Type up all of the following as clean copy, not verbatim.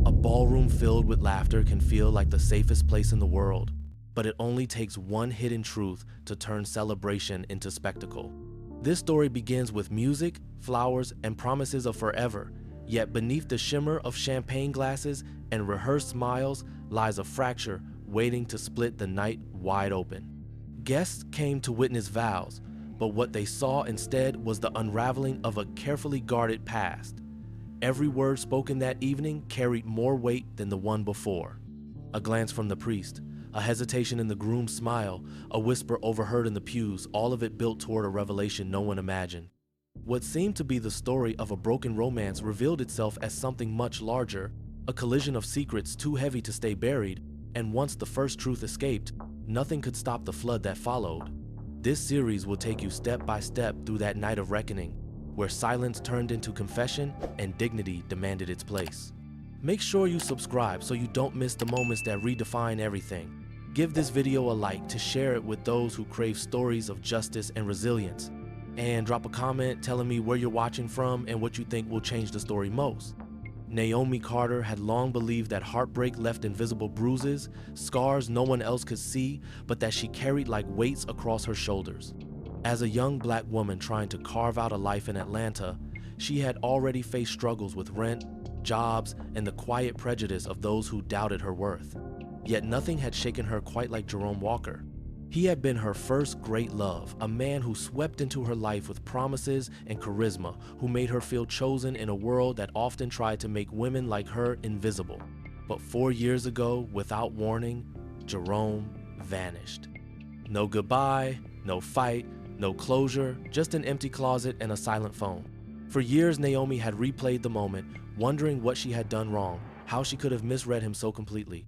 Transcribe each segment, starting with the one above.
A ballroom filled with laughter can feel like the safest place in the world, but it only takes one hidden truth to turn celebration into spectacle. This story begins with music, flowers, and promises of forever, yet beneath the shimmer of champagne glasses and rehearsed smiles lies a fracture waiting to split the night wide open. Guests came to witness vows, but what they saw instead was the unraveling of a carefully guarded past. Every word spoken that evening carried more weight than the one before. A glance from the priest, a hesitation in the groom's smile, a whisper overheard in the pews, all of it built toward a revelation no one imagined. What seemed to be the story of a broken romance revealed itself as something much larger, a collision of secrets too heavy to stay buried, and once the first truth escaped, nothing could stop the flood that followed. This series will take you step by step through that night of reckoning, where silence turned into confession and dignity demanded its place. Make sure you subscribe so you don't miss the moments that redefine everything. Give this video a like to share it with those who crave stories of justice and resilience. And drop a comment telling me where you're watching from and what you think will change the story most. Naomi Carter had long believed that heartbreak left invisible bruises, scars no one else could see, but that she carried like weights across her shoulders. As a young black woman trying to carve out a life in Atlanta, she had already faced struggles with rent, jobs, and the quiet prejudice of those who doubted her worth. Yet nothing had shaken her quite like Jerome Walker. He had been her first great love, a man who swept into her life with promises and charisma, who made her feel chosen in a world that often tried to make women like her invisible. But 4 years ago, without warning, Jerome vanished. No goodbye, no fight, no closure, just an empty closet and a silent phone. For years, Naomi had replayed the moment, wondering what she had done wrong, how she could have misread him so completely.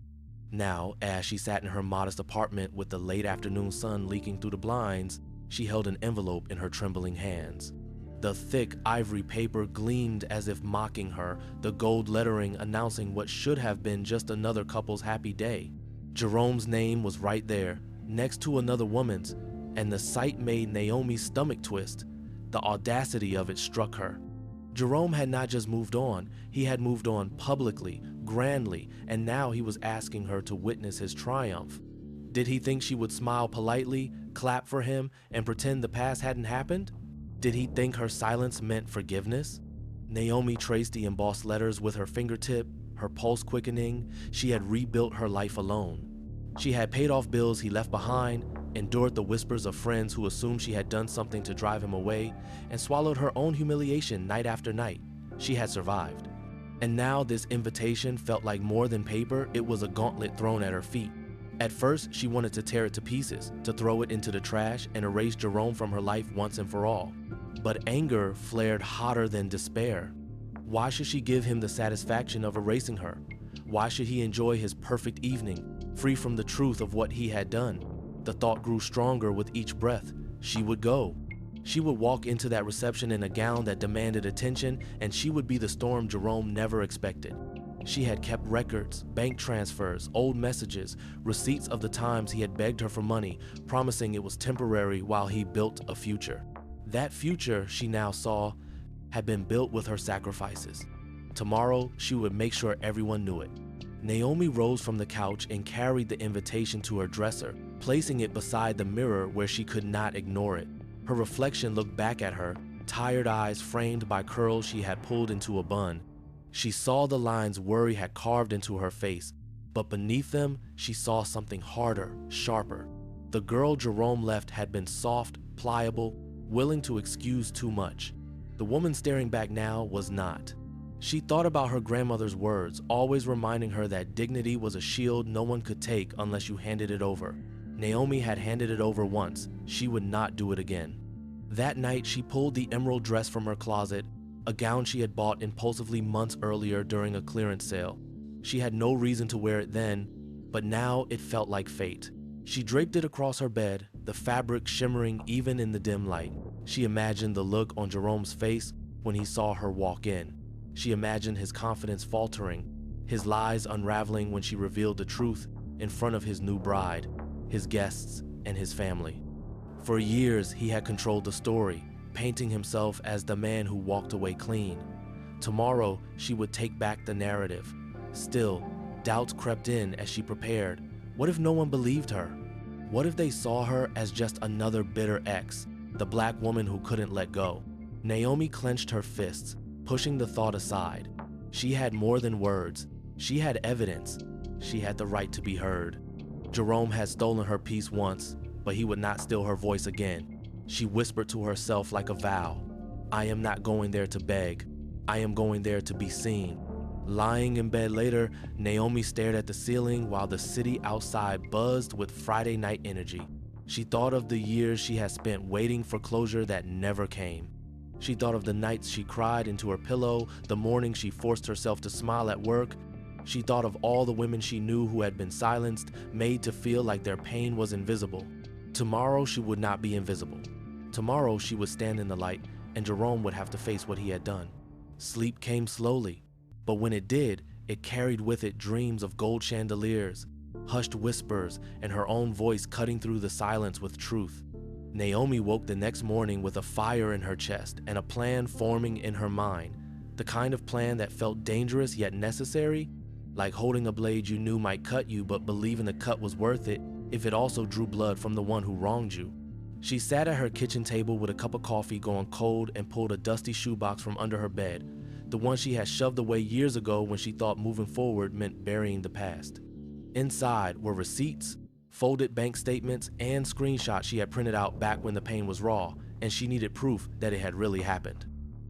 Now, as she sat in her modest apartment with the late afternoon sun leaking through the blinds, she held an envelope in her trembling hands. The thick ivory paper gleamed as if mocking her, the gold lettering announcing what should have been just another couple's happy day. Jerome's name was right there, next to another woman's, and the sight made Naomi's stomach twist. The audacity of it struck her. Jerome had not just moved on, he had moved on publicly, grandly, and now he was asking her to witness his triumph. Did he think she would smile politely, clap for him, and pretend the past hadn't happened? Did he think her silence meant forgiveness? Naomi traced the embossed letters with her fingertip, her pulse quickening. She had rebuilt her life alone. She had paid off bills he left behind, endured the whispers of friends who assumed she had done something to drive him away, and swallowed her own humiliation night after night. She had survived. And now this invitation felt like more than paper, it was a gauntlet thrown at her feet. At first, she wanted to tear it to pieces, to throw it into the trash and erase Jerome from her life once and for all. But anger flared hotter than despair. Why should she give him the satisfaction of erasing her? Why should he enjoy his perfect evening, free from the truth of what he had done? The thought grew stronger with each breath. She would go. She would walk into that reception in a gown that demanded attention, and she would be the storm Jerome never expected. She had kept records, bank transfers, old messages, receipts of the times he had begged her for money, promising it was temporary while he built a future. That future, she now saw, had been built with her sacrifices. Tomorrow, she would make sure everyone knew it. Naomi rose from the couch and carried the invitation to her dresser, placing it beside the mirror where she could not ignore it. Her reflection looked back at her, tired eyes framed by curls she had pulled into a bun. She saw the lines worry had carved into her face, but beneath them, she saw something harder, sharper. The girl Jerome left had been soft, pliable, willing to excuse too much. The woman staring back now was not. She thought about her grandmother's words, always reminding her that dignity was a shield no one could take unless you handed it over. Naomi had handed it over once. She would not do it again. That night, she pulled the emerald dress from her closet, a gown she had bought impulsively months earlier during a clearance sale. She had no reason to wear it then, but now it felt like fate. She draped it across her bed, the fabric shimmering even in the dim light. She imagined the look on Jerome's face when he saw her walk in. She imagined his confidence faltering, his lies unraveling when she revealed the truth in front of his new bride, his guests, and his family. For years, he had controlled the story, painting himself as the man who walked away clean. Tomorrow, she would take back the narrative, Still, doubts crept in as she prepared. What if no one believed her? What if they saw her as just another bitter ex, the black woman who couldn't let go? Naomi clenched her fists, pushing the thought aside. She had more than words. She had evidence. She had the right to be heard. Jerome had stolen her peace once, but he would not steal her voice again. She whispered to herself like a vow, I am not going there to beg. I am going there to be seen. Lying in bed later, Naomi stared at the ceiling while the city outside buzzed with Friday night energy. She thought of the years she had spent waiting for closure that never came. She thought of the nights she cried into her pillow, the mornings she forced herself to smile at work. She thought of all the women she knew who had been silenced, made to feel like their pain was invisible. Tomorrow she would not be invisible. Tomorrow she would stand in the light, and Jerome would have to face what he had done. Sleep came slowly, but when it did, it carried with it dreams of gold chandeliers, hushed whispers, and her own voice cutting through the silence with truth. Naomi woke the next morning with a fire in her chest and a plan forming in her mind, the kind of plan that felt dangerous yet necessary, like holding a blade you knew might cut you but believing the cut was worth it if it also drew blood from the one who wronged you. She sat at her kitchen table with a cup of coffee going cold and pulled a dusty shoebox from under her bed, the one she had shoved away years ago when she thought moving forward meant burying the past. Inside were receipts, folded bank statements, and screenshots she had printed out back when the pain was raw, and she needed proof that it had really happened.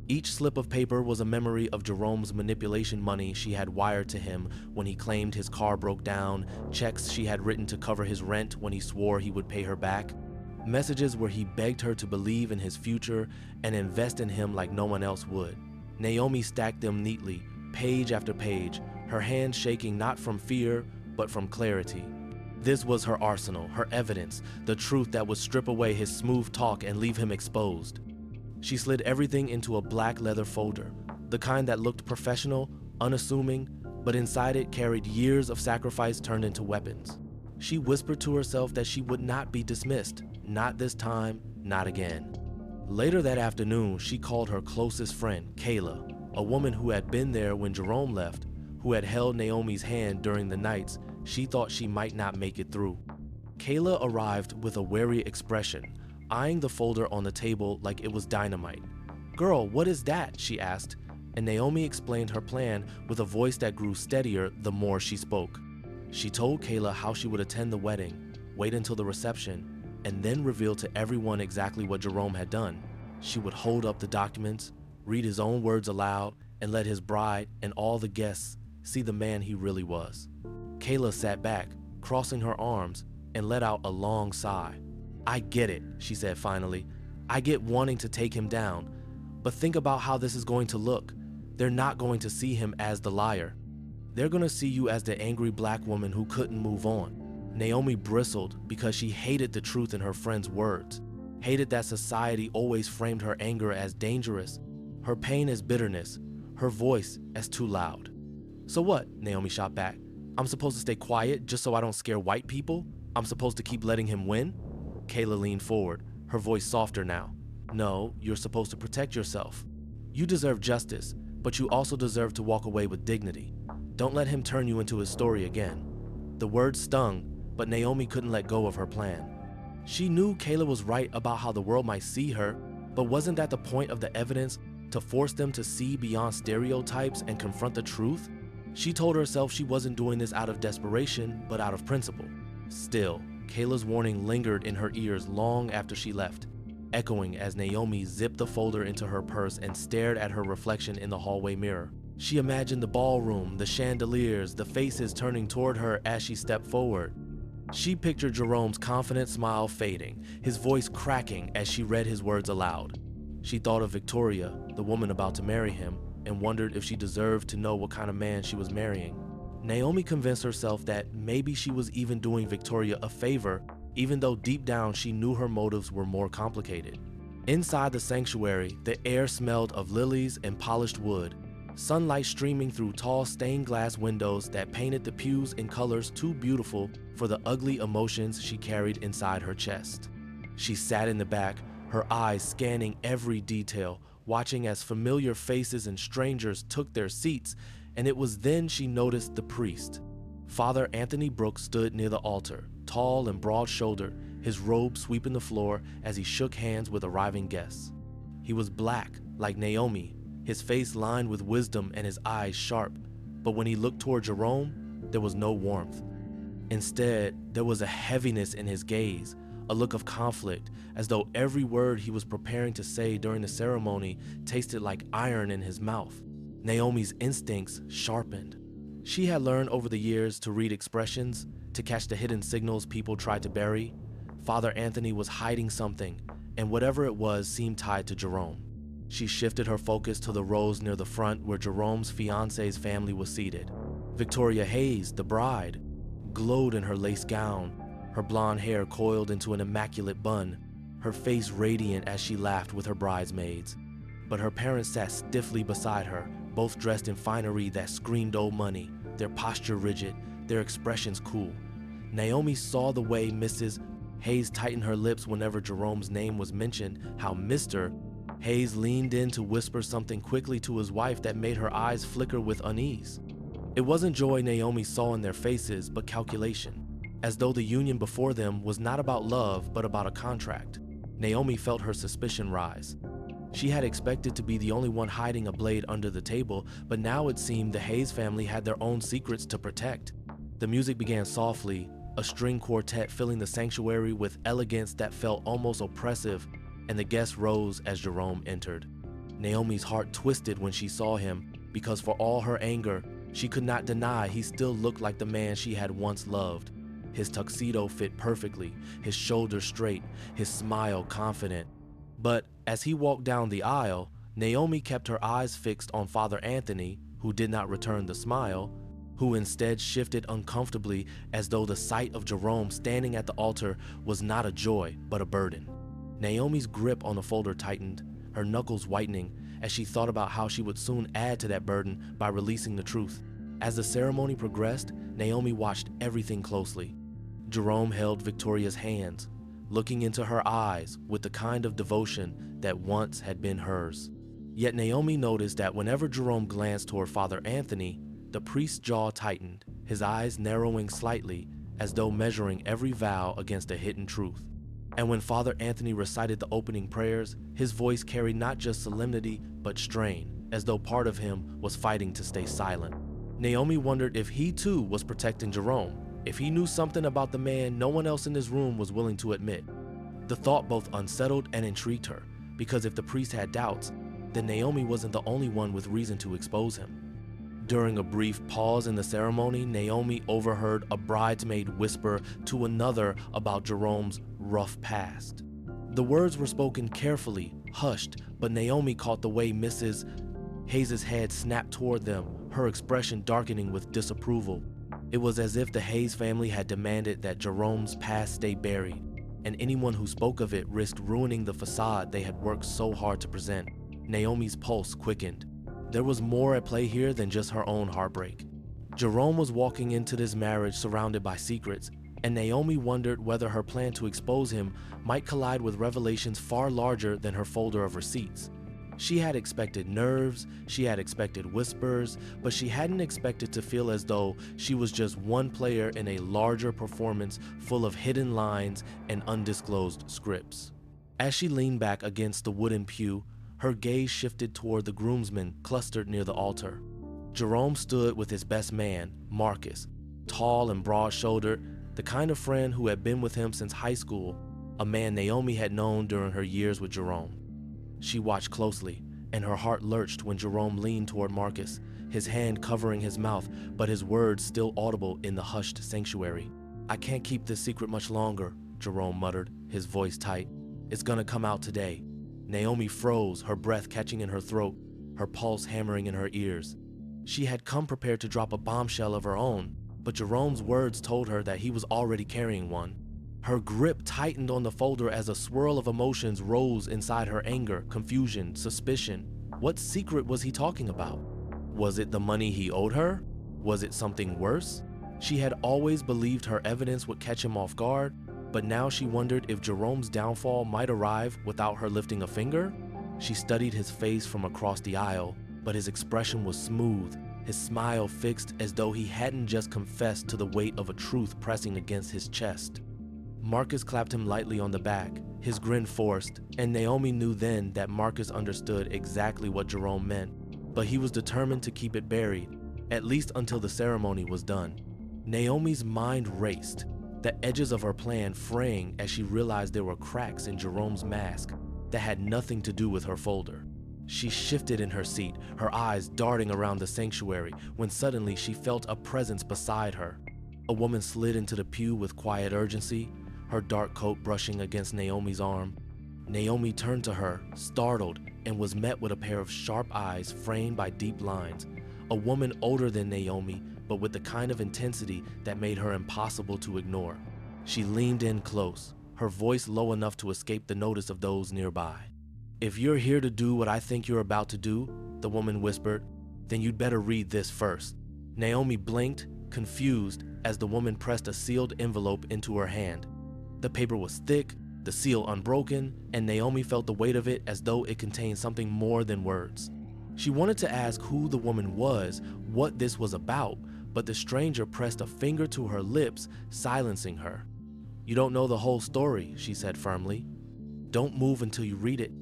Each slip of paper was a memory of Jerome's manipulation money she had wired to him when he claimed his car broke down, checks she had written to cover his rent when he swore he would pay her back, messages where he begged her to believe in his future and invest in him like no one else would. Naomi stacked them neatly, page after page, her hands shaking not from fear, but from clarity. This was her arsenal, her evidence, the truth that would strip away his smooth talk and leave him exposed. She slid everything into a black leather folder, the kind that looked professional, unassuming, but inside it carried years of sacrifice turned into weapons. She whispered to herself that she would not be dismissed, not this time, not again. Later that afternoon, she called her closest friend, Kayla, a woman who had been there when Jerome left, who had held Naomi's hand during the nights she thought she might not make it through. Kayla arrived with a wary expression, eyeing the folder on the table like it was dynamite. "Girl, what is that?" she asked, and Naomi explained her plan with a voice that grew steadier the more she spoke. She told Kayla how she would attend the wedding, wait until the reception, and then reveal to everyone exactly what Jerome had done. She would hold up the documents, read his own words aloud, and let his bride and all the guests see the man he really was. Kayla sat back, crossing her arms, and let out a long sigh. "I get it," she said finally. "I get wanting to take him down, but think about how this is going to look. They're not going to see him as the liar. They're going to see you as the angry black woman who couldn't move on." Naomi bristled because she hated the truth in her friend's words, hated that society always framed her anger as dangerous, her pain as bitterness, her voice as too loud. "So what?" Naomi shot back. "I'm supposed to stay quiet just so I don't scare white people? I'm supposed to keep letting him win?" Kayla leaned forward, her voice softer now. "No, you're supposed to protect yourself. You deserve justice, but you also deserve to walk away with dignity. Don't let him turn you into his story again." The words stung, but Naomi couldn't let go of her plan. She knew Kayla was right about how the world might see her, but wasn't that the point of the evidence, to force them to see beyond stereotypes and confront the truth? She told herself she wasn't doing this out of desperation, but out of principle. Still, Kayla's warning lingered in her ears long after she left, echoing as Naomi zipped the folder into her purse and stared at her reflection in the hallway mirror. She imagined the ballroom, the chandeliers, the faces turning toward her as she stepped forward. She pictured Jerome's confident smile fading, his voice cracking as she read his words aloud. She thought of Victoria, the woman about to marry him, and wondered if she deserved to know what kind of man she was marrying. Naomi convinced herself that maybe she was even doing Victoria a favor, even though deep down she knew her motives were more complicated. Inside the sanctuary, the air smelled of lilies and polished wood, sunlight streaming through tall stained glass windows that painted the pews in colors too beautiful for the ugly emotions she carried inside her chest. She sat in the back, her eyes scanning every detail, watching as familiar faces and strangers took their seats, and it was then she noticed the priest. Father Anthony Brooks stood near the altar, tall and broad-shouldered, his robe sweeping the floor as he shook hands with arriving guests. He was black, like Naomi, his face lined with wisdom and his eyes sharp, but when he looked toward Jerome, there was no warmth. Instead, there was a heaviness in his gaze, a look of conflict, as though every word he was preparing to say during the ceremony tasted like iron in his mouth. Naomi's instincts sharpened. She had learned over the years to read expressions, to catch the hidden signals people tried to bury. Father Anthony was hiding something, and whatever it was seemed tied to Jerome. She shifted her focus to the rows near the front where Jerome's fiance's family was seated. Victoria Hayes, the bride, glowed in her lace gown, her blonde hair coiled into an immaculate bun, her face radiant as she laughed with her bridesmaids. But her parents sat stiffly beside her, both dressed in finery that screamed old money, their posture rigid, their expressions cool. Naomi saw the way Mrs. Hayes tightened her lips whenever Jerome's name was mentioned, how Mr. Hayes leaned in to whisper something quickly to his wife that made her eyes flicker with unease. It wasn't joy Naomi saw in their faces, but calculation, as though the union before them was not about love, but about a contract. Naomi felt her suspicion rise. She had expected to be the only one hiding a blade under the table, but now it seemed the Hayes family had their own secrets to protect. The music began softly, a string quartet filling the sanctuary with elegance that felt almost oppressive, and the guests rose as Jerome entered. Naomi's heart twisted when she saw him, because for all her anger, she could not deny he still looked like the man she had once loved. His tuxedo fit perfectly, his shoulders straight, his smile confident. But as he walked down the aisle, Naomi kept her eyes fixed on Father Anthony, who did not return the smile, who instead shifted uncomfortably as though the sight of Jerome standing at the altar was not a joy, but a burden. Naomi's grip on the folder tightened, her knuckles whitening, as she thought about how she would soon add to that burden by releasing the truth. As the ceremony progressed, Naomi watched everything closely. Jerome held Victoria's hands, looking into her eyes with the kind of devotion that once had been hers. Yet Naomi noticed that whenever Jerome glanced toward Father Anthony, the priest's jaw tightened, his eyes narrowing slightly as though measuring every vow against a hidden truth. And when Father Anthony recited the opening prayers, his voice carried not just solemnity, but strain, as though part of him was fighting to stay silent. Naomi wondered if he too was protecting Jerome, if he knew something about the man no one else in this room was willing to admit. The thought both unsettled and intrigued her, because if the priest had doubts, then Naomi wasn't the only one with reason to expose him. During a brief pause in the ceremony, Naomi overheard a bridesmaid whisper to another about Jerome's rough past. The words were spoken carefully, hushed, but Naomi caught the way Mrs. Hayes' head snapped toward them, her expression darkening with disapproval. It was as if the Hayes family had demanded that Jerome's past stay buried, and anyone who spoke of it risked ruining the facade they had worked so hard to present. Naomi's pulse quickened. There was more at play here than just her own heartbreak. Jerome was walking into this marriage surrounded by secrets, and Naomi wondered whether her plan to expose him might collide with revelations far larger than her folder of receipts. She had expected nerves, she had expected whispers, but she hadn't expected to feel as though she was just one player in a larger performance full of hidden lines and undisclosed scripts. As she leaned back against the wooden pew, her gaze shifted toward the groomsmen clustered near the altar. Jerome stood with his best man, Marcus, tall and broad-shouldered, the kind of friend who had been with him since high school, a man Naomi had known during her years with Jerome. She watched closely, and her heart lurched when Jerome leaned toward Marcus, his hand covering his mouth, but his words still audible in the hushed sanctuary. "I can't keep this secret much longer," Jerome muttered, his voice tight. "It's gonna come out today." Naomi froze, her breath catching in her throat, her pulse hammering in her ears. She had come prepared to drop a bombshell of her own, but Jerome's words told her that he was already carrying one. Her grip tightened on the folder as a swirl of emotions rose inside her: anger, confusion, suspicion. What secret was he talking about? Was it the money he owed her? Was it something worse? She had always believed her evidence would catch him off guard, but now she wondered if Jerome's downfall might arrive without her lifting a finger. She studied his face from across the aisle, but his expression was smooth, his smile fixed as though he hadn't just confessed to the weight of a truth pressing against his chest. Marcus clapped him lightly on the back, his grin forced, and Naomi knew then that Marcus understood exactly what Jerome meant, but he was determined to keep it buried, at least until the ceremony was done. Naomi's mind raced, the edges of her plan fraying as she realized there were cracks in Jerome's mask that had nothing to do with her folder. She shifted in her seat, her eyes darting around the sanctuary, when suddenly she felt a presence beside her. A woman slid into the pew with quiet urgency, her dark coat brushing against Naomi's arm. Naomi turned to her, startled, and was met with a pair of sharp eyes framed by deep lines. A woman older than Naomi, but with the kind of intensity that made her impossible to ignore. She leaned in close, her voice low enough to escape the notice of those nearby. "If you're here to do what I think you're about to do," the woman whispered, "then you'd better read this first." Naomi blinked, confused, as the woman pressed a sealed envelope into her hand. The paper was thick, the seal unbroken, and Naomi felt the weight of it as though it contained something more than words. She wanted to ask who the woman was, what this was about, but the stranger pressed a finger to her lips, silencing her. "You don't know the whole story," she said firmly. "Don't move until you read it.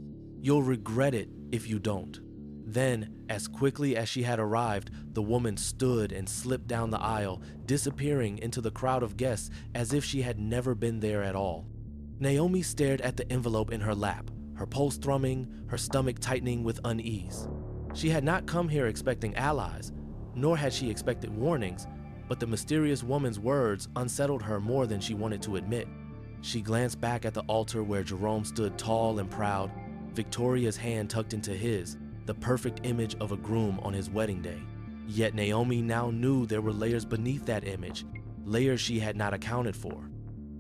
You'll regret it if you don't." Then, as quickly as she had arrived, the woman stood and slipped down the aisle, disappearing into the crowd of guests as if she had never been there at all. Naomi stared at the envelope in her lap, her pulse thrumming, her stomach tightening with unease. She had not come here expecting allies, nor had she expected warnings, but the mysterious woman's words unsettled her more than she wanted to admit. She glanced back at the altar where Jerome stood tall and proud, Victoria's hand tucked into his, the perfect image of a groom on his wedding day. Yet Naomi now knew there were layers beneath that image, layers she had not accounted for.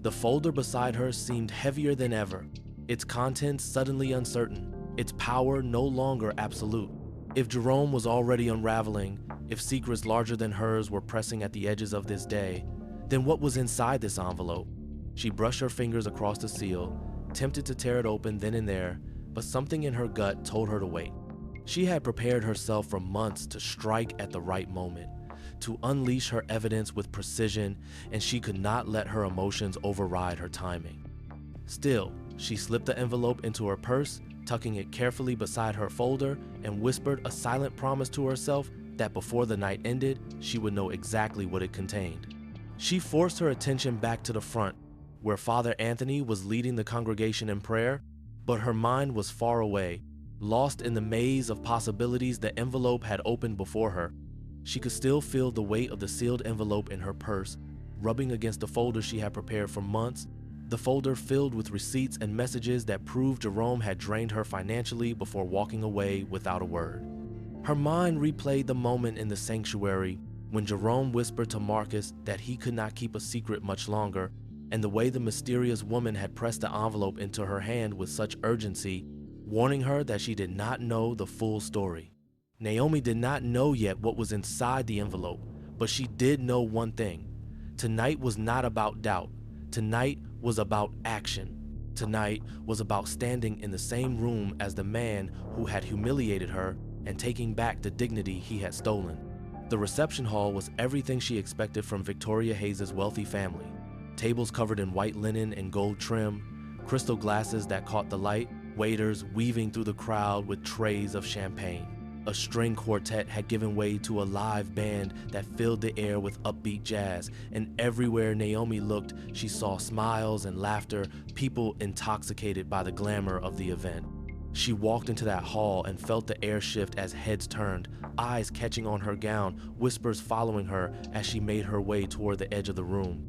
The folder beside her seemed heavier than ever, its contents suddenly uncertain, its power no longer absolute. If Jerome was already unraveling, if secrets larger than hers were pressing at the edges of this day, then what was inside this envelope? She brushed her fingers across the seal, tempted to tear it open then and there, but something in her gut told her to wait. She had prepared herself for months to strike at the right moment, to unleash her evidence with precision, and she could not let her emotions override her timing. Still, she slipped the envelope into her purse, tucking it carefully beside her folder, and whispered a silent promise to herself that before the night ended, she would know exactly what it contained. She forced her attention back to the front, where Father Anthony was leading the congregation in prayer, but her mind was far away, lost in the maze of possibilities the envelope had opened before her. She could still feel the weight of the sealed envelope in her purse, rubbing against the folder she had prepared for months, the folder filled with receipts and messages that proved Jerome had drained her financially before walking away without a word. Her mind replayed the moment in the sanctuary when Jerome whispered to Marcus that he could not keep a secret much longer, and the way the mysterious woman had pressed the envelope into her hand with such urgency, warning her that she did not know the full story. Naomi did not know yet what was inside the envelope, but she did know one thing. Tonight was not about doubt. Tonight was about action. Tonight was about standing in the same room as the man who had humiliated her and taking back the dignity he had stolen. The reception hall was everything she expected from Victoria Hayes' wealthy family. Tables covered in white linen and gold trim, crystal glasses that caught the light, waiters weaving through the crowd with trays of champagne. A string quartet had given way to a live band that filled the air with upbeat jazz, and everywhere Naomi looked, she saw smiles and laughter, people intoxicated by the glamour of the event. She walked into that hall and felt the air shift as heads turned, eyes catching on her gown, whispers following her as she made her way toward the edge of the room.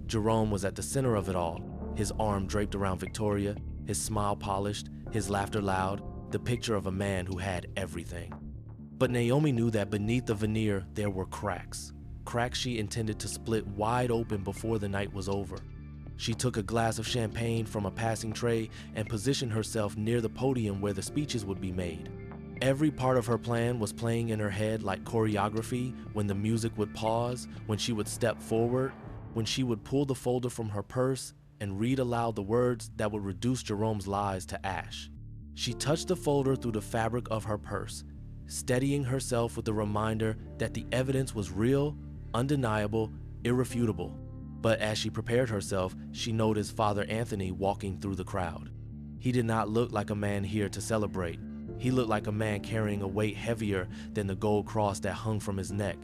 Jerome was at the center of it all, his arm draped around Victoria, his smile polished, his laughter loud, the picture of a man who had everything. But Naomi knew that beneath the veneer there were cracks, cracks she intended to split wide open before the night was over. She took a glass of champagne from a passing tray and positioned herself near the podium where the speeches would be made. Every part of her plan was playing in her head like choreography, when the music would pause, when she would step forward, when she would pull the folder from her purse and read aloud the words that would reduce Jerome's lies to ash. She touched the folder through the fabric of her purse, steadying herself with the reminder that the evidence was real, undeniable, irrefutable. But as she prepared herself, she noticed Father Anthony walking through the crowd. He did not look like a man here to celebrate. He looked like a man carrying a weight heavier than the gold cross that hung from his neck.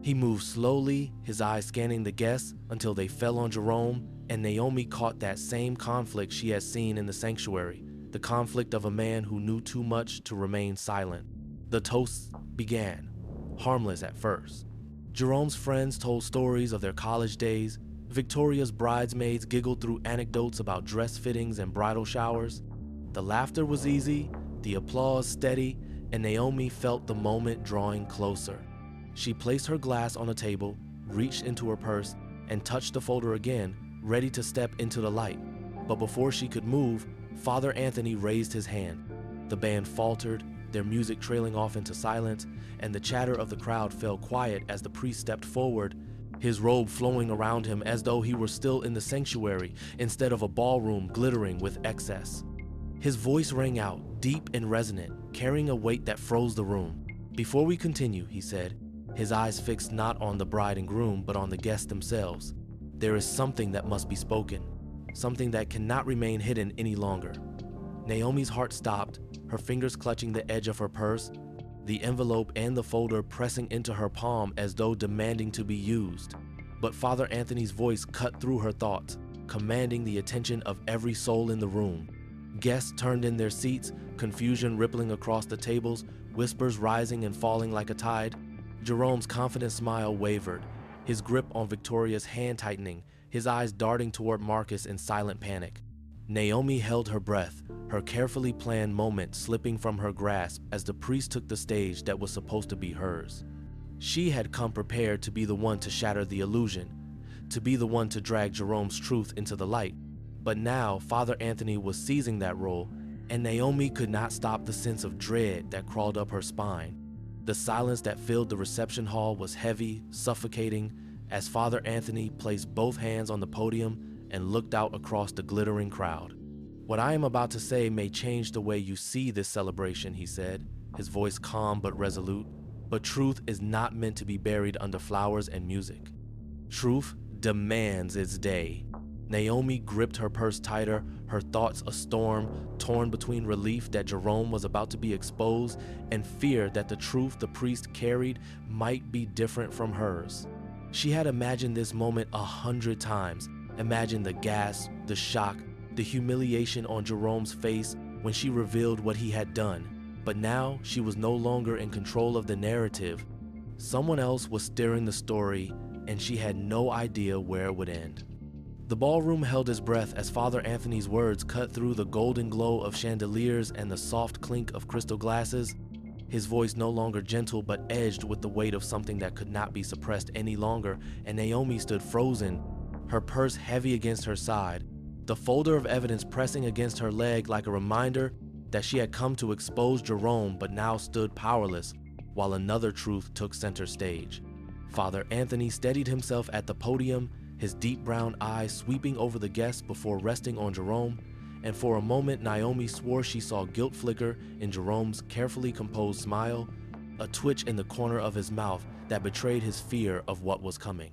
He moved slowly, his eyes scanning the guests until they fell on Jerome, and Naomi caught that same conflict she had seen in the sanctuary, the conflict of a man who knew too much to remain silent. The toasts began, harmless at first. Jerome's friends told stories of their college days. Victoria's bridesmaids giggled through anecdotes about dress fittings and bridal showers. The laughter was easy, the applause steady, and Naomi felt the moment drawing closer. She placed her glass on a table, reached into her purse, and touched the folder again, ready to step into the light. But before she could move, Father Anthony raised his hand. The band faltered, their music trailing off into silence, and the chatter of the crowd fell quiet as the priest stepped forward, his robe flowing around him as though he were still in the sanctuary instead of a ballroom glittering with excess. His voice rang out, deep and resonant, carrying a weight that froze the room. "Before we continue," he said, his eyes fixed not on the bride and groom but on the guests themselves, "there is something that must be spoken, something that cannot remain hidden any longer." Naomi's heart stopped, her fingers clutching the edge of her purse, the envelope and the folder pressing into her palm as though demanding to be used. But Father Anthony's voice cut through her thoughts, commanding the attention of every soul in the room. Guests turned in their seats, confusion rippling across the tables, whispers rising and falling like a tide. Jerome's confident smile wavered, his grip on Victoria's hand tightening, his eyes darting toward Marcus in silent panic. Naomi held her breath, her carefully planned moment slipping from her grasp as the priest took the stage that was supposed to be hers. She had come prepared to be the one to shatter the illusion, to be the one to drag Jerome's truth into the light. But now Father Anthony was seizing that role, and Naomi could not stop the sense of dread that crawled up her spine. The silence that filled the reception hall was heavy, suffocating, as Father Anthony placed both hands on the podium and looked out across the glittering crowd. "What I am about to say may change the way you see this celebration," he said, his voice calm but resolute. "But truth is not meant to be buried under flowers and music. Truth demands its day." Naomi gripped her purse tighter, her thoughts a storm, torn between relief that Jerome was about to be exposed and fear that the truth the priest carried might be different from hers. She had imagined this moment 100 times, imagined the gasp, the shock, the humiliation on Jerome's face when she revealed what he had done. But now she was no longer in control of the narrative. Someone else was steering the story, and she had no idea where it would end. The ballroom held its breath as Father Anthony's words cut through the golden glow of chandeliers and the soft clink of crystal glasses. His voice no longer gentle but edged with the weight of something that could not be suppressed any longer, and Naomi stood frozen, her purse heavy against her side, the folder of evidence pressing against her leg like a reminder that she had come to expose Jerome but now stood powerless, while another truth took center stage. Father Anthony steadied himself at the podium, his deep brown eyes sweeping over the guests before resting on Jerome, and for a moment Naomi swore she saw guilt flicker in Jerome's carefully composed smile, a twitch in the corner of his mouth that betrayed his fear of what was coming.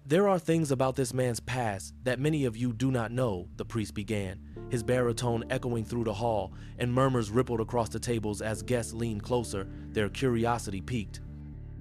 "There are things about this man's past that many of you do not know," the priest began, his baritone echoing through the hall, and murmurs rippled across the tables as guests leaned closer, their curiosity piqued.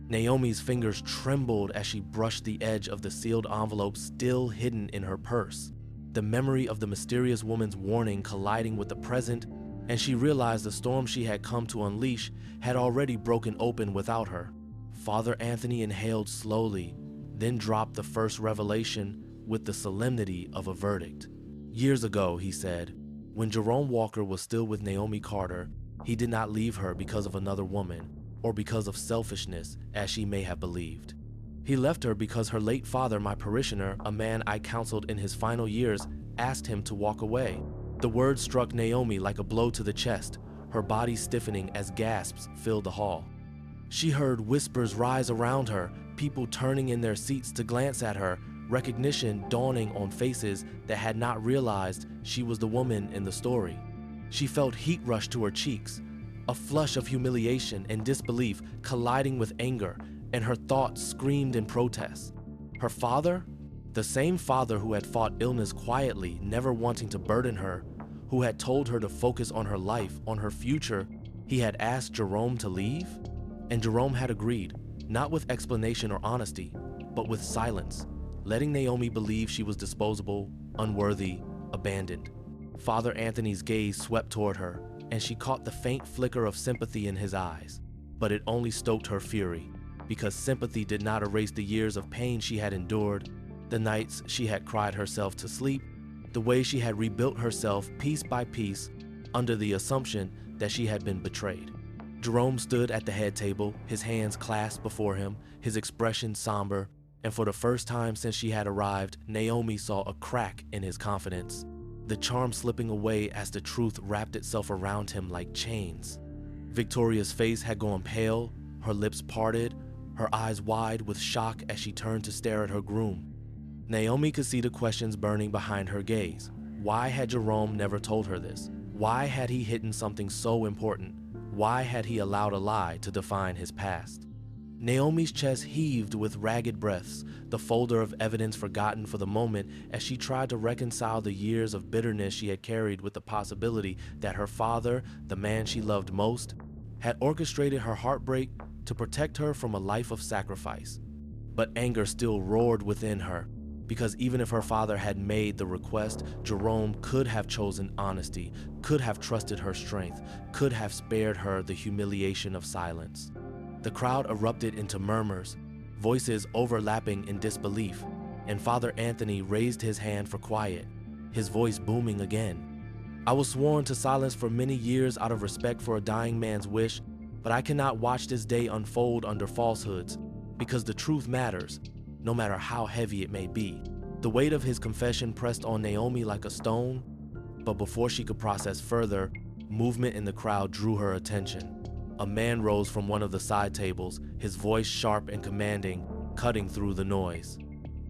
Naomi's fingers trembled as she brushed the edge of the sealed envelope still hidden in her purse, the memory of the mysterious woman's warning colliding with the present, and she realized the storm she had come to unleash had already broken open without her. Father Anthony inhaled slowly, then dropped the first revelation with the solemnity of a verdict. "Years ago," he said, "when Jerome Walker was still with Naomi Carter, he did not leave her because of another woman, or because of selfishness, as she may have believed. He left her because her late father, my parishioner, a man I counseled in his final years, asked him to walk away." The word struck Naomi like a blow to the chest, her body stiffening as gasps filled the hall. She heard whispers rise around her, people turning in their seats to glance at her, recognition dawning on faces that had not realized she was the woman in the story. She felt heat rush to her cheeks, a flush of humiliation and disbelief colliding with anger, and her thoughts screamed in protest. Her father? The same father who had fought illness quietly, never wanting to burden her, who had told her to focus on her life, on her future, he had asked Jerome to leave? And Jerome had agreed, not with explanation or honesty, but with silence, letting Naomi believe she was disposable, unworthy, abandoned. Father Anthony's gaze swept toward her, and she caught the faint flicker of sympathy in his eyes. But it only stoked her fury, because sympathy did not erase the years of pain she had endured, the nights she had cried herself to sleep, the way she had rebuilt herself piece by piece under the assumption that she had been betrayed. Jerome stood at the head table, his hands clasped before him, his expression somber, and for the first time since she had arrived, Naomi saw a crack in his confidence, the charm slipping away as the truth wrapped itself around him like chains. Victoria's face had gone pale, her lips parted, her eyes wide with shock as she turned to stare at her groom. Naomi could see the questions burning behind her gaze. Why had Jerome never told her this? Why had he hidden something so important? Why had he allowed a lie to define his past? Naomi's chest heaved with ragged breaths, the folder of evidence forgotten for the moment as she tried to reconcile the years of bitterness she had carried with the possibility that her father, the man she loved most, had orchestrated her heartbreak to protect her from a life of sacrifice. But anger still roared within her, because even if her father had made the request, Jerome could have chosen honesty, could have trusted her strength, could have spared her the humiliation of silence. The crowd erupted into murmurs, voices overlapping in disbelief, and Father Anthony raised his hand for quiet, his voice booming again. I was sworn to silence for many years out of respect for a dying man's wish, but I cannot watch this day unfold under falsehoods, because the truth matters, no matter how heavy it may be. The weight of his confession pressed on Naomi like a stone, but before she could process further, movement in the crowd drew her attention. A man rose from one of the side tables, his voice sharp and commanding, cutting through the noise.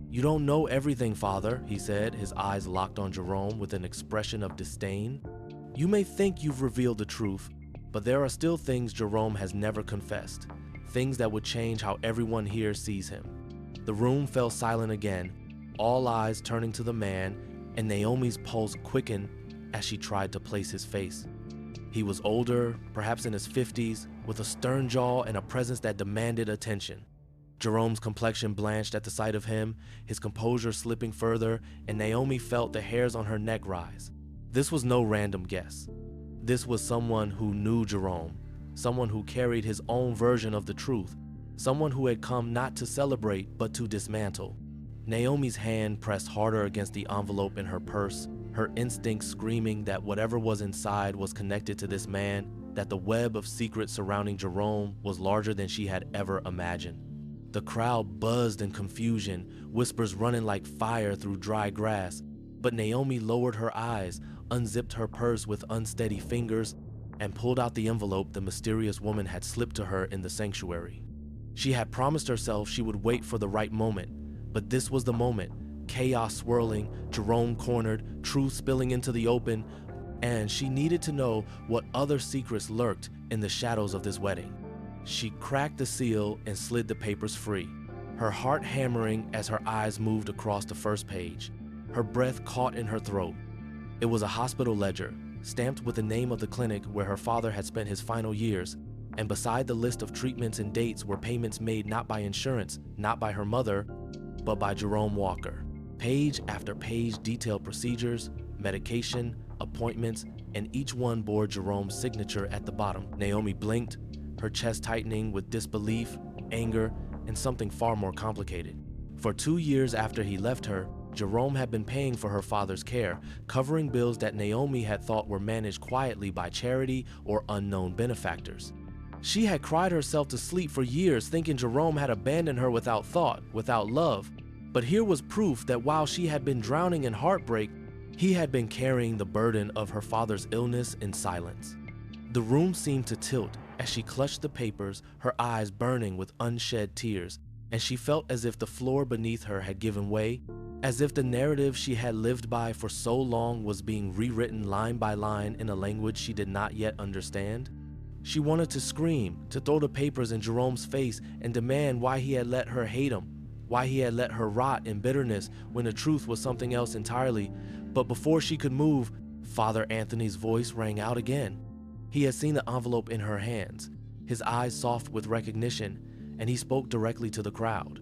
"You don't know everything, Father," he said, his eyes locked on Jerome with an expression of disdain. "You may think you've revealed the truth, but there are still things Jerome has never confessed, things that would change how everyone here sees him." The room fell silent again, all eyes turning to the man, and Naomi's pulse quickened as she tried to place his face. He was older, perhaps in his 50s, with a stern jaw and a presence that demanded attention. Jerome's complexion blanched at the sight of him, his composure slipping further, and Naomi felt the hairs on her neck rise. This was no random guess. This was someone who knew Jerome, someone who carried his own version of the truth, someone who had come not to celebrate but to dismantle. Naomi's hand pressed harder against the envelope in her purse, her instincts screaming that whatever was inside was connected to this man, that the web of secrets surrounding Jerome was larger than she had ever imagined. The crowd buzzed in confusion, whispers running like fire through dry grass, but Naomi lowered her eyes, unzipped her purse with unsteady fingers, and pulled out the envelope the mysterious woman had slipped to her in the sanctuary. She had promised herself she would wait for the right moment, but this was the moment. Chaos swirling, Jerome cornered, truth spilling into the open, and she needed to know what other secrets lurked in the shadows of this wedding. She cracked the seal and slid the papers free, her heart hammering as her eyes moved across the first page. Her breath caught in her throat. It was a hospital ledger, stamped with the name of the clinic where her father had spent his final years, and beside the list of treatments and dates were payments made not by insurance, not by her mother, but by Jerome Walker. Page after page detailed procedures, medication, appointments, and each one bore Jerome's signature at the bottom. Naomi blinked, her chest tightening with disbelief, anger, and something far more complicated. For 2 years after he left her, Jerome had been paying for her father's care, covering bills that Naomi had thought were managed quietly by charity or unknown benefactors. She had cried herself to sleep for years thinking Jerome had abandoned her without thought, without love. But here was proof that while she had been drowning in heartbreak, he had been carrying the burden of her father's illness in silence. The room seemed to tilt as she clutched the papers, her eyes burning with unshed tears, and she felt as if the floor beneath her had given way, as if the narrative she had lived by for so long was being rewritten line by line in a language she did not yet understand. She wanted to scream, to throw the papers in Jerome's face and demand why he had let her hate him, why he had let her rot in bitterness when the truth was something else entirely. But before she could move, Father Anthony's voice rang out again. He had seen the envelope in her hands, his eyes soft with recognition, and he spoke directly to the crowd.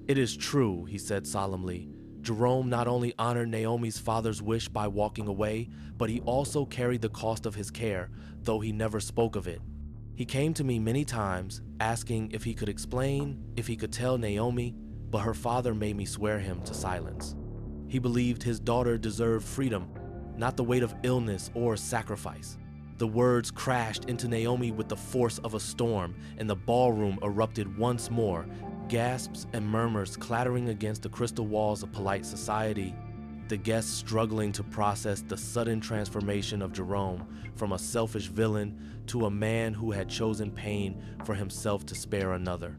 "It is true," he said solemnly. "Jerome not only honored Naomi's father's wish by walking away, but he also carried the cost of his care, though he never spoke of it. He came to me many times, asking if he could explain, if he could tell Naomi, but her father made me swear him to silence. He believed his daughter deserved freedom, not the weight of illness or sacrifice." The words crashed into Naomi with the force of a storm, and the ballroom erupted once more, gasps and murmurs clattering against the crystal walls of polite society, the guests struggling to process the sudden transformation of Jerome from a selfish villain to a man who had chosen pain for himself to spare another.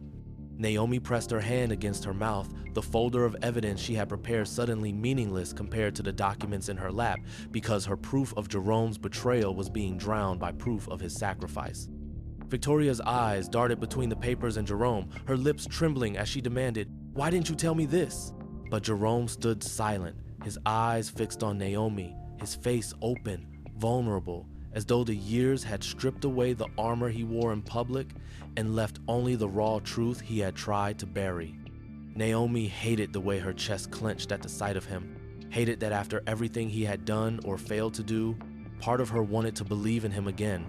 Naomi pressed her hand against her mouth, the folder of evidence she had prepared suddenly meaningless compared to the documents in her lap, because her proof of Jerome's betrayal was being drowned by proof of his sacrifice. Victoria's eyes darted between the papers and Jerome, her lips trembling as she demanded, "Why didn't you tell me this?" But Jerome stood silent, his eyes fixed on Naomi, his face open, vulnerable, as though the years had stripped away the armor he wore in public and left only the raw truth he had tried to bury. Naomi hated the way her chest clenched at the sight of him, hated that after everything he had done or failed to do, part of her wanted to believe in him again.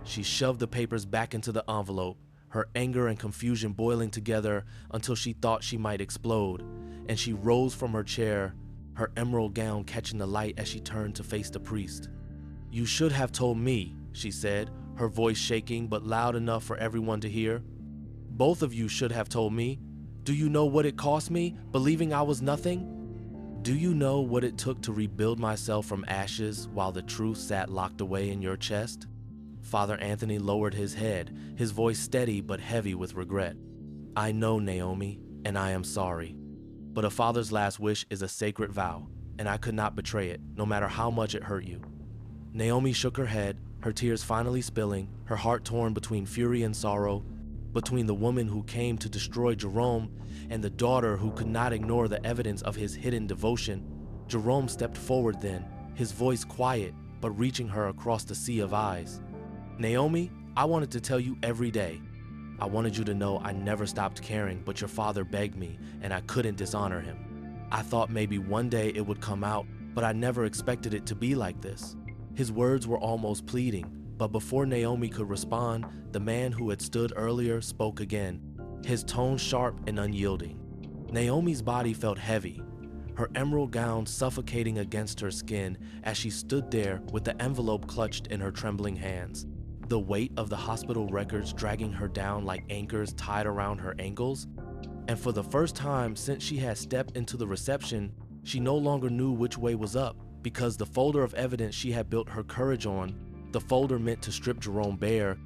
She shoved the papers back into the envelope, her anger and confusion boiling together until she thought she might explode, and she rose from her chair, her emerald gown catching the light as she turned to face the priest. "You should have told me," she said, her voice shaking but loud enough for everyone to hear. "Both of you should have told me. Do you know what it cost me, believing I was nothing? Do you know what it took to rebuild myself from ashes while the truth sat locked away in your chest?" Father Anthony lowered his head, his voice steady but heavy with regret. "I know, Naomi, and I am sorry. But a father's last wish is a sacred vow, and I could not betray it, no matter how much it hurt you." Naomi shook her head, her tears finally spilling, her heart torn between fury and sorrow, between the woman who came to destroy Jerome and the daughter who could not ignore the evidence of his hidden devotion. Jerome stepped forward then, his voice quiet, but reaching her across the sea of eyes. "Naomi, I wanted to tell you every day. I wanted you to know I never stopped caring, but your father begged me, and I couldn't dishonor him. I thought maybe one day it would come out, but I never expected it to be like this." His words were almost pleading, but before Naomi could respond, the man who had stood earlier spoke again, his tone sharp and unyielding. Naomi's body felt heavy, her emerald gown suffocating against her skin as she stood there with the envelope clutched in her trembling hands, the weight of the hospital records dragging her down like anchors tied around her ankles. And for the first time since she had stepped into the reception, she no longer knew which way was up, because the folder of evidence she had built her courage on, the folder meant to strip Jerome bare,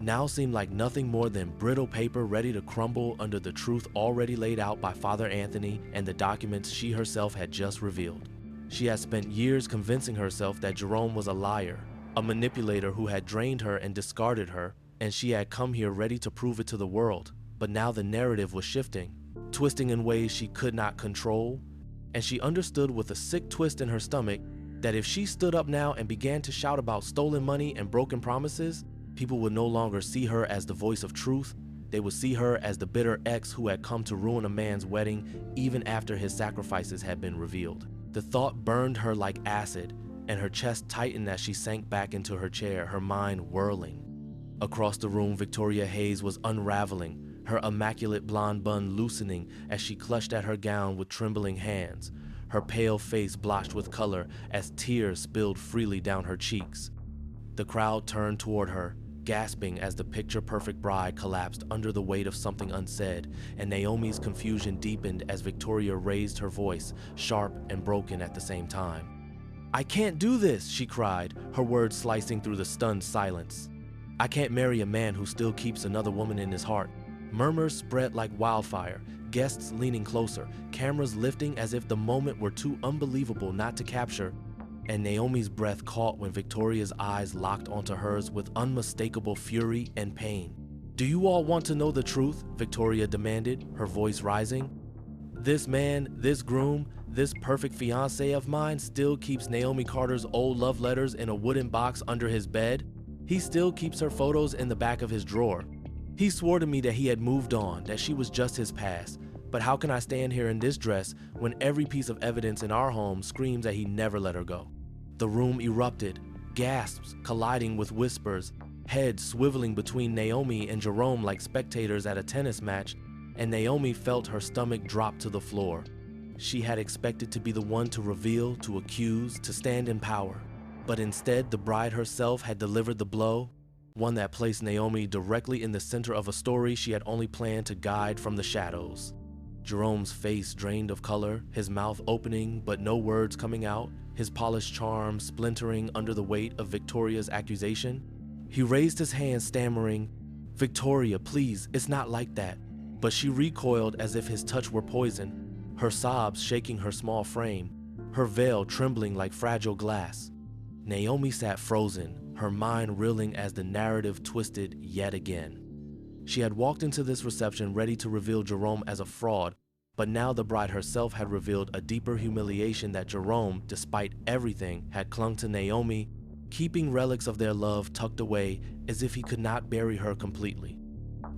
now seemed like nothing more than brittle paper ready to crumble under the truth already laid out by Father Anthony and the documents she herself had just revealed. She had spent years convincing herself that Jerome was a liar, a manipulator who had drained her and discarded her, and she had come here ready to prove it to the world. But now the narrative was shifting, twisting in ways she could not control, and she understood with a sick twist in her stomach that if she stood up now and began to shout about stolen money and broken promises, people would no longer see her as the voice of truth. They would see her as the bitter ex who had come to ruin a man's wedding even after his sacrifices had been revealed. The thought burned her like acid, and her chest tightened as she sank back into her chair, her mind whirling. Across the room, Victoria Hayes was unraveling, her immaculate blonde bun loosening as she clutched at her gown with trembling hands, her pale face blotched with color as tears spilled freely down her cheeks. The crowd turned toward her, gasping as the picture-perfect bride collapsed under the weight of something unsaid, and Naomi's confusion deepened as Victoria raised her voice, sharp and broken at the same time. "I can't do this," she cried, her words slicing through the stunned silence. "I can't marry a man who still keeps another woman in his heart." Murmurs spread like wildfire, guests leaning closer, cameras lifting as if the moment were too unbelievable not to capture. And Naomi's breath caught when Victoria's eyes locked onto hers with unmistakable fury and pain. "Do you all want to know the truth?" Victoria demanded, her voice rising. "This man, this groom, this perfect fiancé of mine still keeps Naomi Carter's old love letters in a wooden box under his bed. He still keeps her photos in the back of his drawer. He swore to me that he had moved on, that she was just his past. But how can I stand here in this dress when every piece of evidence in our home screams that he never let her go?" The room erupted, gasps colliding with whispers, heads swiveling between Naomi and Jerome like spectators at a tennis match, and Naomi felt her stomach drop to the floor. She had expected to be the one to reveal, to accuse, to stand in power. But instead, the bride herself had delivered the blow, one that placed Naomi directly in the center of a story she had only planned to guide from the shadows. Jerome's face drained of color, his mouth opening but no words coming out, his polished charm splintering under the weight of Victoria's accusation. He raised his hand, stammering, "Victoria, please, it's not like that." But she recoiled as if his touch were poison, her sobs shaking her small frame, her veil trembling like fragile glass. Naomi sat frozen, her mind reeling as the narrative twisted yet again. She had walked into this reception ready to reveal Jerome as a fraud, but now the bride herself had revealed a deeper humiliation that Jerome, despite everything, had clung to Naomi, keeping relics of their love tucked away as if he could not bury her completely.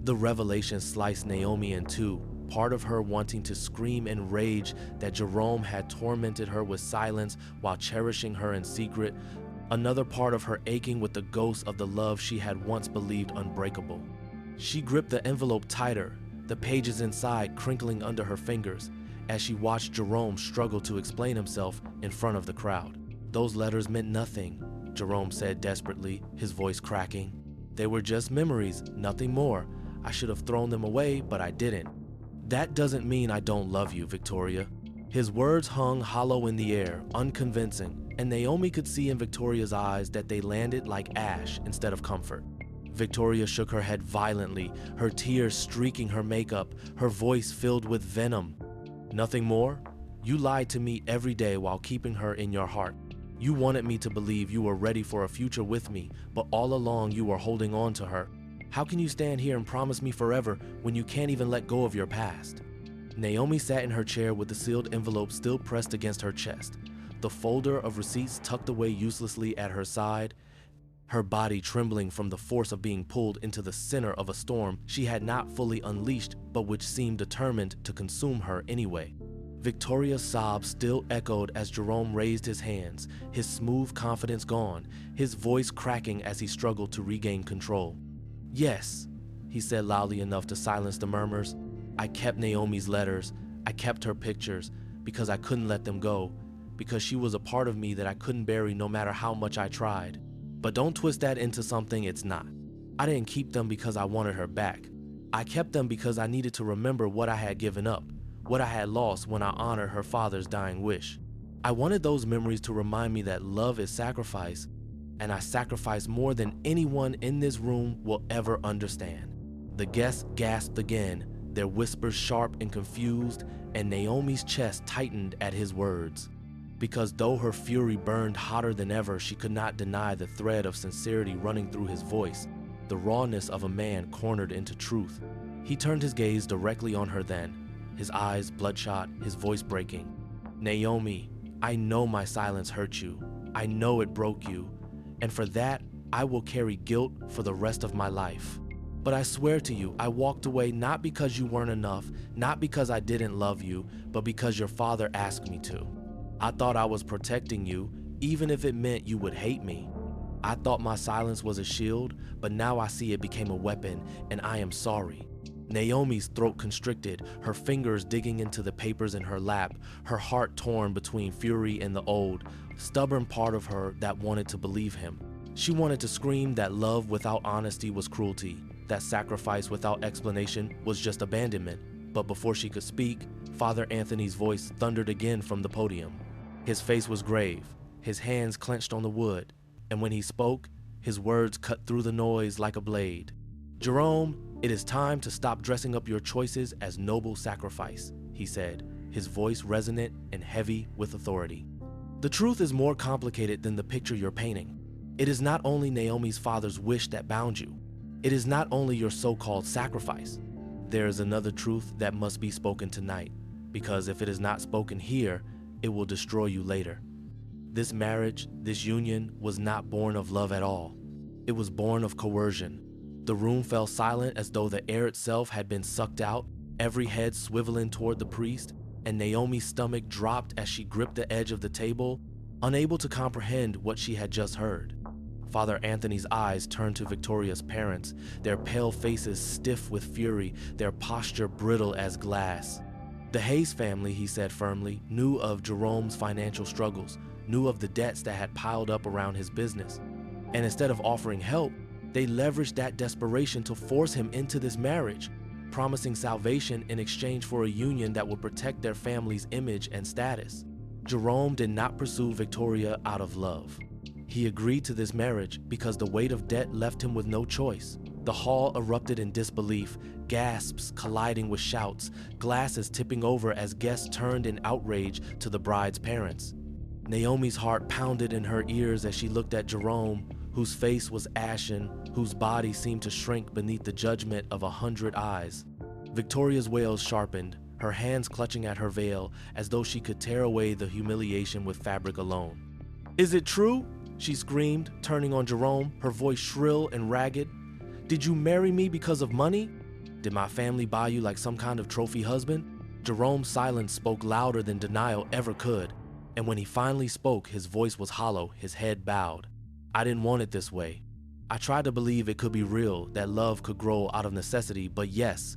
The revelation sliced Naomi in two, part of her wanting to scream in rage that Jerome had tormented her with silence while cherishing her in secret, another part of her aching with the ghost of the love she had once believed unbreakable. She gripped the envelope tighter, the pages inside crinkling under her fingers, as she watched Jerome struggle to explain himself in front of the crowd. "Those letters meant nothing," Jerome said desperately, his voice cracking. "They were just memories, nothing more. I should have thrown them away, but I didn't." "That doesn't mean I don't love you, Victoria." His words hung hollow in the air, unconvincing, and Naomi could see in Victoria's eyes that they landed like ash instead of comfort. Victoria shook her head violently, her tears streaking her makeup, her voice filled with venom. "Nothing more? You lied to me every day while keeping her in your heart. You wanted me to believe you were ready for a future with me, but all along you were holding on to her. How can you stand here and promise me forever when you can't even let go of your past?" Naomi sat in her chair with the sealed envelope still pressed against her chest, the folder of receipts tucked away uselessly at her side, her body trembling from the force of being pulled into the center of a storm she had not fully unleashed but which seemed determined to consume her anyway. Victoria's sobs still echoed as Jerome raised his hands, his smooth confidence gone, his voice cracking as he struggled to regain control. "Yes," he said loudly enough to silence the murmurs. "I kept Naomi's letters, I kept her pictures, because I couldn't let them go, because she was a part of me that I couldn't bury no matter how much I tried. But don't twist that into something it's not. I didn't keep them because I wanted her back. I kept them because I needed to remember what I had given up, what I had lost when I honored her father's dying wish. I wanted those memories to remind me that love is sacrifice, and I sacrificed more than anyone in this room will ever understand." The guests gasped again, their whispers sharp and confused, and Naomi's chest tightened at his words. Because though her fury burned hotter than ever, she could not deny the thread of sincerity running through his voice, the rawness of a man cornered into truth. He turned his gaze directly on her then, his eyes bloodshot, his voice breaking. "Naomi, I know my silence hurt you. I know it broke you. And for that, I will carry guilt for the rest of my life. But I swear to you, I walked away not because you weren't enough, not because I didn't love you, but because your father asked me to. I thought I was protecting you, even if it meant you would hate me. I thought my silence was a shield, but now I see it became a weapon, and I am sorry." Naomi's throat constricted, her fingers digging into the papers in her lap, her heart torn between fury and the old, stubborn part of her that wanted to believe him. She wanted to scream that love without honesty was cruelty, that sacrifice without explanation was just abandonment. But before she could speak, Father Anthony's voice thundered again from the podium. His face was grave, his hands clenched on the wood, and when he spoke, his words cut through the noise like a blade. "Jerome, it is time to stop dressing up your choices as noble sacrifice," he said, his voice resonant and heavy with authority. The truth is more complicated than the picture you're painting. It is not only Naomi's father's wish that bound you. It is not only your so-called sacrifice. There is another truth that must be spoken tonight, because if it is not spoken here, it will destroy you later. This marriage, this union, was not born of love at all. It was born of coercion. The room fell silent as though the air itself had been sucked out, every head swiveling toward the priest, and Naomi's stomach dropped as she gripped the edge of the table, unable to comprehend what she had just heard. Father Anthony's eyes turned to Victoria's parents, their pale faces stiff with fury, their posture brittle as glass. The Hayes family, he said firmly, knew of Jerome's financial struggles, knew of the debts that had piled up around his business. And instead of offering help, they leveraged that desperation to force him into this marriage, promising salvation in exchange for a union that would protect their family's image and status. Jerome did not pursue Victoria out of love. He agreed to this marriage because the weight of debt left him with no choice. The hall erupted in disbelief, gasps colliding with shouts, glasses tipping over as guests turned in outrage to the bride's parents. Naomi's heart pounded in her ears as she looked at Jerome, whose face was ashen, whose body seemed to shrink beneath the judgment of 100 eyes. Victoria's wails sharpened, her hands clutching at her veil as though she could tear away the humiliation with fabric alone. "Is it true?" she screamed, turning on Jerome, her voice shrill and ragged. "Did you marry me because of money? Did my family buy you like some kind of trophy husband?" Jerome's silence spoke louder than denial ever could, and when he finally spoke, his voice was hollow, his head bowed. "I didn't want it this way. I tried to believe it could be real, that love could grow out of necessity, but yes,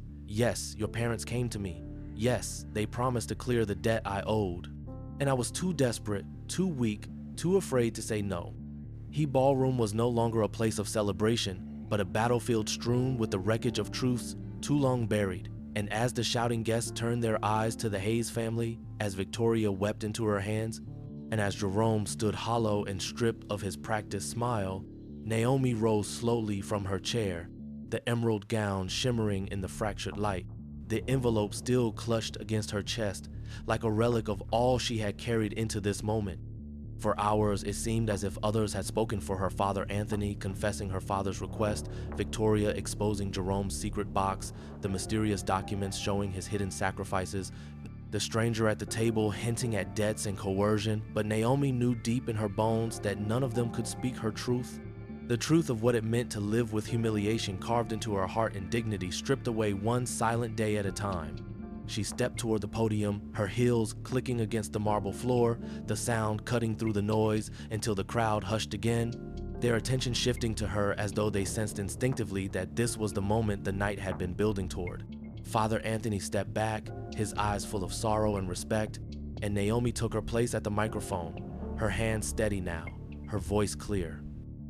your parents came to me. Yes, they promised to clear the debt I owed. And I was too desperate, too weak, too afraid to say no." He Ballroom was no longer a place of celebration, but a battlefield strewn with the wreckage of truths too long buried. And as the shouting guests turned their eyes to the Hayes family, as Victoria wept into her hands, and as Jerome stood hollow and stripped of his practiced smile, Naomi rose slowly from her chair, the emerald gown shimmering in the fractured light, the envelope still clutched against her chest, like a relic of all she had carried into this moment. For hours, it seemed as if others had spoken for her, Father Anthony confessing her father's request, Victoria exposing Jerome's secret box, the mysterious documents showing his hidden sacrifices, the stranger at the table hinting at debts and coercion, but Naomi knew deep in her bones that none of them could speak her truth. The truth of what it meant to live with humiliation carved into her heart and dignity, stripped away one silent day at a time. She stepped toward the podium, her heels clicking against the marble floor, the sound cutting through the noise until the crowd hushed again, their attention shifting to her as though they sensed instinctively that this was the moment the night had been building toward. Father Anthony stepped back, his eyes full of sorrow and respect, and Naomi took her place at the microphone, her hands steady now, her voice clear.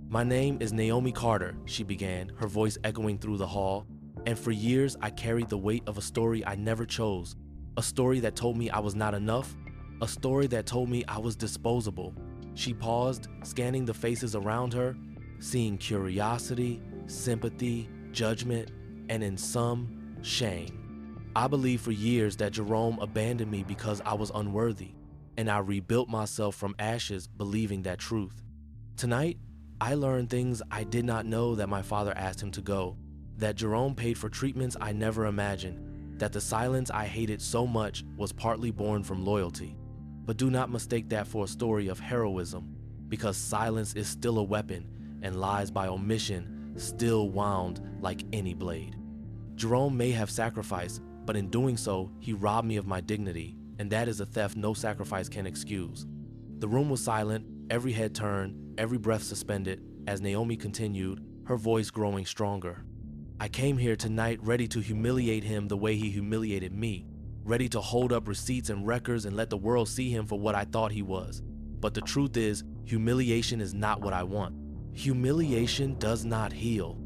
"My name is Naomi Carter," she began, her voice echoing through the hall. "And for years, I carried the weight of a story I never chose, a story that told me I was not enough, a story that told me I was disposable." She paused, scanning the faces around her, seeing curiosity, sympathy, judgment, and in some, shame. "I believed for years that Jerome abandoned me because I was unworthy, and I rebuilt myself from ashes believing that truth. Tonight, I learned things I did not know, that my father asked him to go, that Jerome paid for treatments I never imagined, that the silence I hated so much was partly born from loyalty. But do not mistake that for a story of heroism, because silence is still a weapon, and lies by omission still wound like any blade. Jerome may have sacrificed, but in doing so, he robbed me of my dignity, and that is a theft no sacrifice can excuse." The room was silent, every head turned, every breath suspended, as Naomi continued, her voice growing stronger. "I came here tonight ready to humiliate him the way he humiliated me, ready to hold up receipts and records and let the world see him for what I thought he was. But the truth is, humiliation is not what I want. Humiliation does not heal.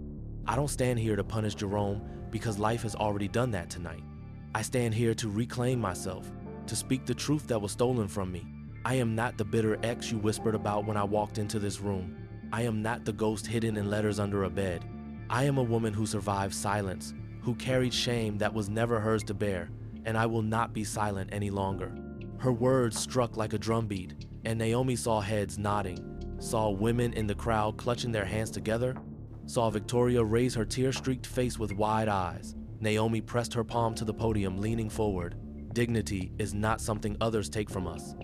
I don't stand here to punish Jerome because life has already done that tonight. I stand here to reclaim myself, to speak the truth that was stolen from me. I am not the bitter ex you whispered about when I walked into this room. I am not the ghost hidden in letters under a bed. I am a woman who survived silence, who carried shame that was never hers to bear, and I will not be silent any longer." Her words struck like a drumbeat, And Naomi saw heads nodding, saw women in the crowd clutching their hands together, saw Victoria raise her tear-streaked face with wide eyes. Naomi pressed her palm to the podium, leaning forward. Dignity is not something others take from us.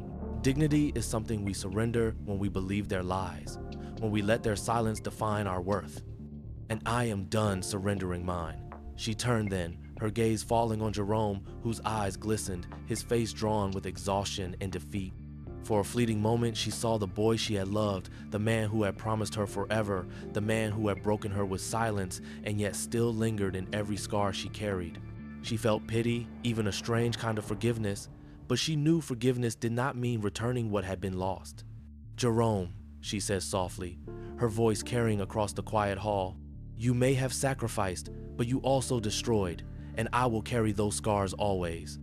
Dignity is something we surrender when we believe their lies, when we let their silence define our worth. And I am done surrendering mine. She turned then, her gaze falling on Jerome, whose eyes glistened, his face drawn with exhaustion and defeat. For a fleeting moment, she saw the boy she had loved, the man who had promised her forever, the man who had broken her with silence and yet still lingered in every scar she carried. She felt pity, even a strange kind of forgiveness, but she knew forgiveness did not mean returning what had been lost. "Jerome," she said softly, her voice carrying across the quiet hall, "you may have sacrificed, but you also destroyed, and I will carry those scars always.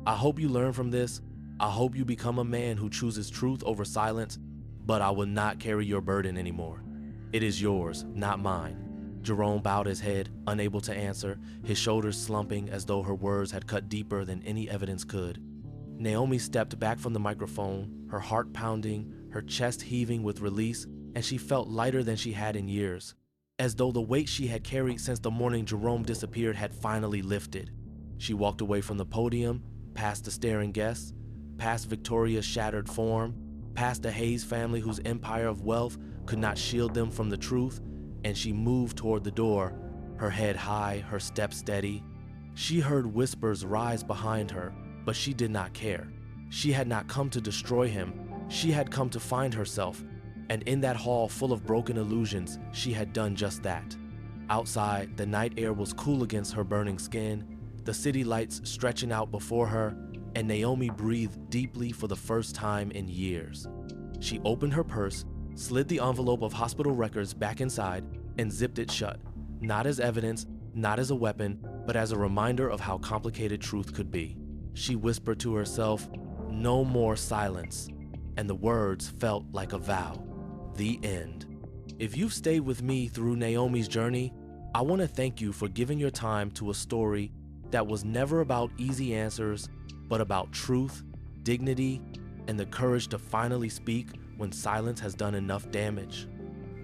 I hope you learn from this. I hope you become a man who chooses truth over silence, but I will not carry your burden anymore. It is yours, not mine." Jerome bowed his head, unable to answer, his shoulders slumping as though her words had cut deeper than any evidence could. Naomi stepped back from the microphone, her heart pounding, her chest heaving with release, and she felt lighter than she had in years, as though the weight she had carried since the morning Jerome disappeared had finally lifted. She walked away from the podium, past the staring guests, past Victoria's shattered form, past the Hayes family whose empire of wealth could not shield them from the truth, and she moved toward the door, her head high, her step steady. She heard whispers rise behind her, but she did not care. She had not come to destroy him, she had come to find herself, and in that hall full of broken illusions, she had done just that. Outside, the night air was cool against her burning skin, the city lights stretching out before her, and Naomi breathed deeply for the first time in years. She opened her purse, slid the envelope of hospital records back inside, and zipped it shut, not as evidence, not as a weapon, but as a reminder of how complicated truth could be. She whispered to herself, "No more silence," and the words felt like a vow. The end. If you've stayed with me through Naomi's journey, I want to thank you for giving your time to a story that was never about easy answers, but about truth, dignity, and the courage to finally speak when silence has done enough damage.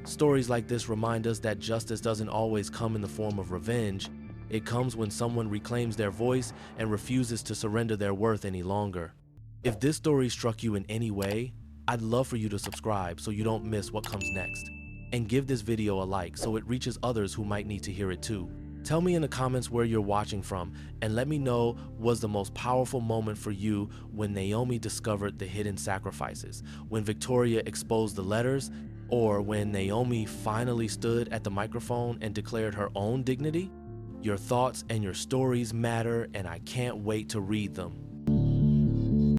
Stories like this remind us that justice doesn't always come in the form of revenge. It comes when someone reclaims their voice and refuses to surrender their worth any longer. If this story struck you in any way, I'd love for you to subscribe so you don't miss what comes next. And give this video a like so it reaches others who might need to hear it too. Tell me in the comments where you're watching from, and let me know, was the most powerful moment for you when Naomi discovered the hidden sacrifices, when Victoria exposed the letters, or when Naomi finally stood at the microphone and declared her own dignity? Your thoughts and your stories matter, and I can't wait to read them.